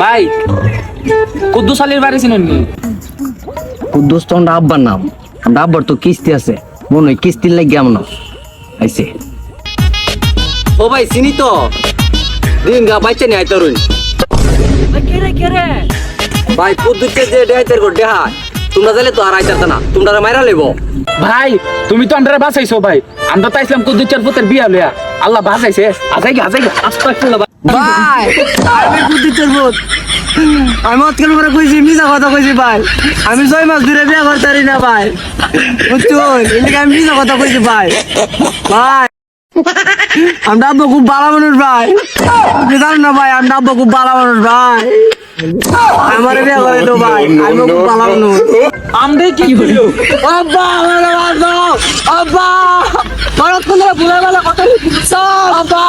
ভাই কুদ্দুস আলীর বাড়ি চিনেন নি? কুদ্দুস তো আমরা আব্বার নাম, আমরা আব্বার তো কিস্তি আছে, মনে হয় কিস্তির লাগে এমন আইছে। ও ভাই চিনি তো, দিন গা বাইচে নি আইতারুন ভাই কুদ্দুসের যে ডাইতের গো দেহা তোমরা জালে তো আর আইতাছ না, তোমরা মাইরা লেবো। ভাই তুমি তো আমরা বাঁচাইছো ভাই, আমরা তো আইছিলাম কুদ্দুসের পুতের বিয়া লইয়া, আল্লাহ বাঁচাইছে। আজাই আস্তাগফিরুল্লাহ ভাই আমি কুদ্দুসের পুত, আমি আজকাল করে কইছি মিছা কথা কইছি ভাই, আমি 6 মাস ধরে বিয়া করতারি না ভাই, বুঝছো এদিকে আমি মিছা কথা কইছি ভাই। ভাই আমরা আব্বা খুব ভালো মানুষ ভাই, জানো না ভাই আমরা আব্বা খুব ভালো মানুষ ভাই, আমার বিয়া করে তো ভাই আমি খুব ভালো মানুষ। আমরা কি কইলো? আব্বা আমার বাঁচাও আব্বা, ভারত কোন ভুলে গেল কথা আব্বা।